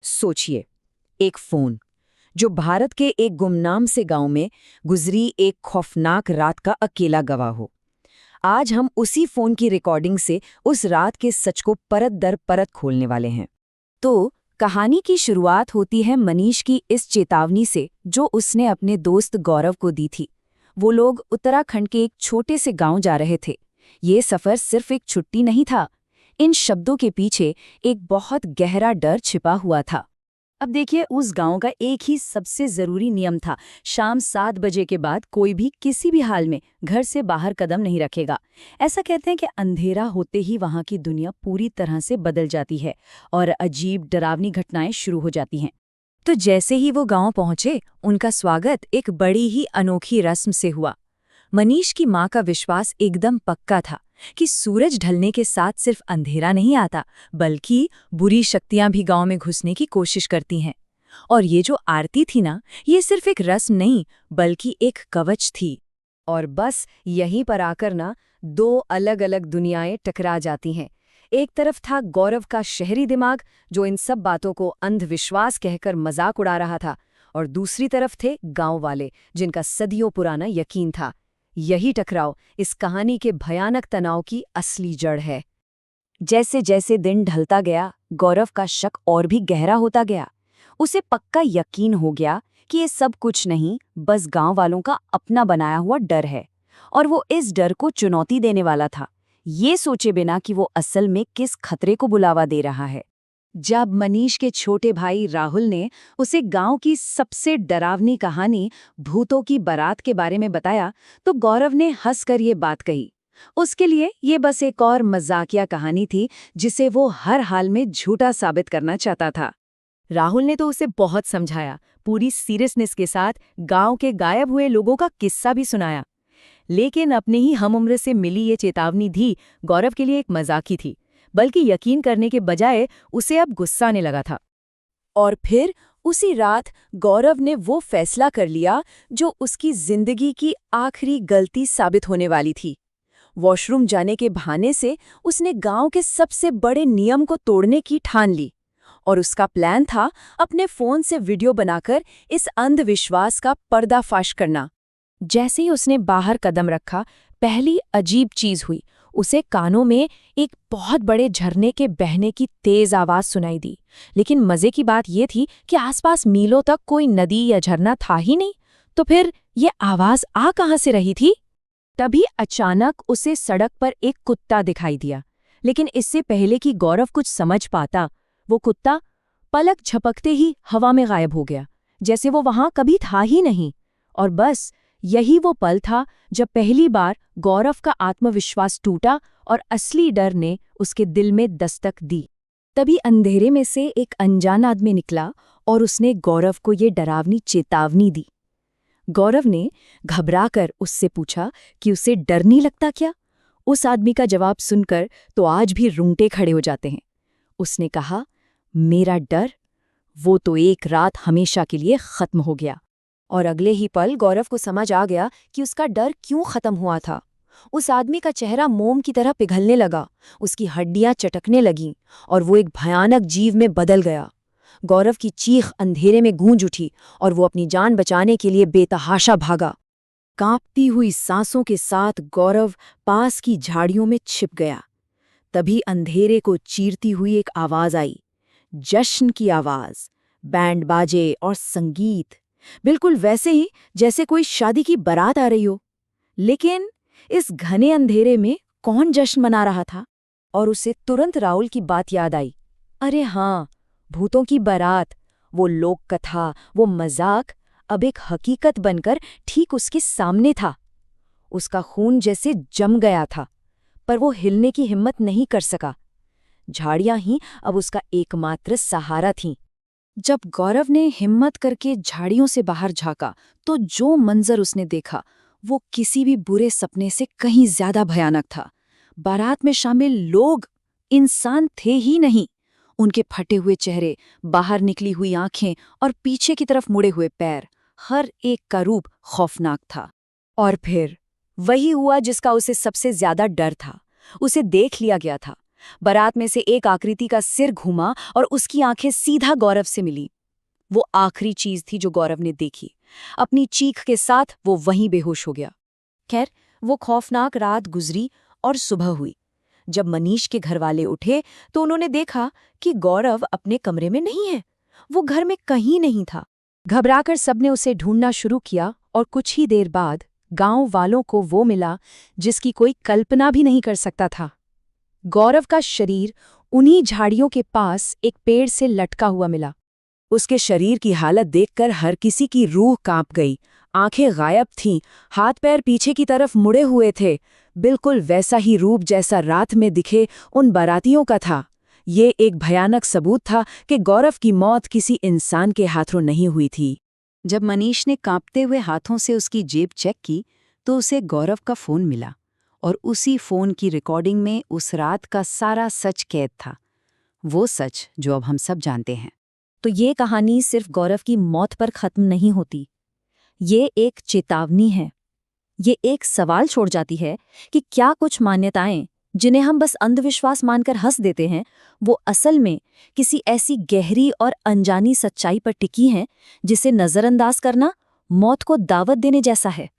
सोचिए, एक फोन जो भारत के एक गुमनाम से गांव में गुजरी एक खौफनाक रात का अकेला गवाह हो। आज हम उसी फोन की रिकॉर्डिंग से उस रात के सच को परत दर परत खोलने वाले हैं। तो कहानी की शुरुआत होती है मनीष की इस चेतावनी से जो उसने अपने दोस्त गौरव को दी थी। वो लोग उत्तराखंड के एक छोटे से गांव जा रहे थे। ये सफर सिर्फ एक छुट्टी नहीं था। इन शब्दों के पीछे एक बहुत गहरा डर छिपा हुआ था। अब देखिए, उस गांव का एक ही सबसे जरूरी नियम था। शाम 7 बजे के बाद कोई भी किसी भी हाल में घर से बाहर कदम नहीं रखेगा। ऐसा कहते हैं कि अंधेरा होते ही वहां की दुनिया पूरी तरह से बदल जाती है और अजीब डरावनी घटनाएं शुरू हो जाती हैं। तो जैसे ही वो गांव पहुंचे, उनका स्वागत एक बड़ी ही अनोखी रस्म से हुआ। मनीष की माँ का विश्वास एकदम पक्का था कि सूरज ढलने के साथ सिर्फ अंधेरा नहीं आता, बल्कि बुरी शक्तियां भी गांव में घुसने की कोशिश करती हैं। और ये जो आरती थी ना, ये सिर्फ एक रस्म नहीं, बल्कि एक कवच थी। और बस यहीं पर आकर ना दो अलग अलग दुनियाएं टकरा जाती हैं। एक तरफ था गौरव का शहरी दिमाग, जो इन सब बातों को अंधविश्वास कहकर मजाक उड़ा रहा था, और दूसरी तरफ थे गांव वाले, जिनका सदियों पुराना यकीन था। यही टकराव इस कहानी के भयानक तनाव की असली जड़ है। जैसे जैसे दिन ढलता गया, गौरव का शक और भी गहरा होता गया। उसे पक्का यकीन हो गया कि ये सब कुछ नहीं, बस गांव वालों का अपना बनाया हुआ डर है, और वो इस डर को चुनौती देने वाला था, ये सोचे बिना कि वो असल में किस खतरे को बुलावा दे रहा है। जब मनीष के छोटे भाई राहुल ने उसे गांव की सबसे डरावनी कहानी भूतों की बारात के बारे में बताया, तो गौरव ने हंसकर ये बात कही। उसके लिए ये बस एक और मजाकिया कहानी थी जिसे वो हर हाल में झूठा साबित करना चाहता था। राहुल ने तो उसे बहुत समझाया, पूरी सीरियसनेस के साथ गांव के गायब हुए लोगों का किस्सा भी सुनाया। लेकिन अपने ही हमउम्र से मिली ये चेतावनी भी गौरव के लिए एक मजाक ही थी, बल्कि यकीन करने के बजाय उसे अब गुस्सा आने लगा था। और फिर उसी रात गौरव ने वो फैसला कर लिया जो उसकी जिंदगी की आखिरी गलती साबित होने वाली थी। वॉशरूम जाने के बहाने से उसने गांव के सबसे बड़े नियम को तोड़ने की ठान ली, और उसका प्लान था अपने फोन से वीडियो बनाकर इस अंधविश्वास का पर्दाफाश करना। जैसे ही उसने बाहर कदम रखा, पहली अजीब चीज हुई। उसे कानों में एक बहुत बड़े झरने के बहने की तेज आवाज सुनाई दी। लेकिन मजे की बात यह थी कि आसपास मीलों तक कोई नदी या झरना था ही नहीं। तो फिर ये आवाज आ कहां से रही थी? तभी अचानक उसे सड़क पर एक कुत्ता दिखाई दिया। लेकिन इससे पहले कि गौरव कुछ समझ पाता, वो कुत्ता पलक झपकते ही हवा में गायब हो गया, जैसे वो वहां कभी था ही नहीं। और बस यही वो पल था जब पहली बार गौरव का आत्मविश्वास टूटा और असली डर ने उसके दिल में दस्तक दी। तभी अंधेरे में से एक अनजान आदमी निकला और उसने गौरव को ये डरावनी चेतावनी दी। गौरव ने घबराकर उससे पूछा कि उसे डर नहीं लगता क्या? उस आदमी का जवाब सुनकर तो आज भी रूंगटे खड़े हो जाते हैं। उसने कहा, मेरा डर, वो तो एक रात हमेशा के लिए खत्म हो गया। और अगले ही पल गौरव को समझ आ गया कि उसका डर क्यों खत्म हुआ था। उस आदमी का चेहरा मोम की तरह पिघलने लगा, उसकी हड्डियां चटकने लगीं और वो एक भयानक जीव में बदल गया। गौरव की चीख अंधेरे में गूंज उठी और वो अपनी जान बचाने के लिए बेतहाशा भागा। कांपती हुई सांसों के साथ गौरव पास की झाड़ियों में छिप गया। तभी अंधेरे को चीरती हुई एक आवाज आई, जश्न की आवाज, बैंड बाजे और संगीत, बिल्कुल वैसे ही जैसे कोई शादी की बारात आ रही हो। लेकिन इस घने अंधेरे में कौन जश्न मना रहा था? और उसे तुरंत राहुल की बात याद आई। अरे हाँ, भूतों की बारात, वो लोक कथा, वो मजाक अब एक हकीकत बनकर ठीक उसके सामने था। उसका खून जैसे जम गया था, पर वो हिलने की हिम्मत नहीं कर सका। झाड़ियां ही अब उसका एकमात्र सहारा थीं। जब गौरव ने हिम्मत करके झाड़ियों से बाहर झांका, तो जो मंजर उसने देखा वो किसी भी बुरे सपने से कहीं ज्यादा भयानक था। बारात में शामिल लोग इंसान थे ही नहीं। उनके फटे हुए चेहरे, बाहर निकली हुई आंखें और पीछे की तरफ मुड़े हुए पैर, हर एक का रूप खौफनाक था। और फिर वही हुआ जिसका उसे सबसे ज्यादा डर था। उसे देख लिया गया था। बारात में से एक आकृति का सिर घूमा और उसकी आंखें सीधा गौरव से मिली। वो आखिरी चीज थी जो गौरव ने देखी। अपनी चीख के साथ वो वहीं बेहोश हो गया। खैर, वो खौफनाक रात गुजरी और सुबह हुई। जब मनीष के घरवाले उठे तो उन्होंने देखा कि गौरव अपने कमरे में नहीं है। वो घर में कहीं नहीं था। घबराकर सबने उसे ढूंढना शुरू किया और कुछ ही देर बाद गांव वालों को वो मिला जिसकी कोई कल्पना भी नहीं कर सकता था। गौरव का शरीर उन्हीं झाड़ियों के पास एक पेड़ से लटका हुआ मिला। उसके शरीर की हालत देखकर हर किसी की रूह कांप गई। आंखें गायब थीं, हाथ पैर पीछे की तरफ मुड़े हुए थे। बिल्कुल वैसा ही रूप जैसा रात में दिखे उन बारातियों का था। ये एक भयानक सबूत था कि गौरव की मौत किसी इंसान के हाथों नहीं हुई थी। जब मनीष ने कांपते हुए हाथों से उसकी जेब चेक की तो उसे गौरव का फोन मिला और उसी फोन की रिकॉर्डिंग में उस रात का सारा सच कैद था। वो सच जो अब हम सब जानते हैं। तो ये कहानी सिर्फ गौरव की मौत पर खत्म नहीं होती। ये एक चेतावनी है। ये एक सवाल छोड़ जाती है कि क्या कुछ मान्यताएं जिन्हें हम बस अंधविश्वास मानकर हंस देते हैं, वो असल में किसी ऐसी गहरी और अनजानी सच्चाई पर टिकी हैं जिसे नज़रअंदाज करना मौत को दावत देने जैसा है।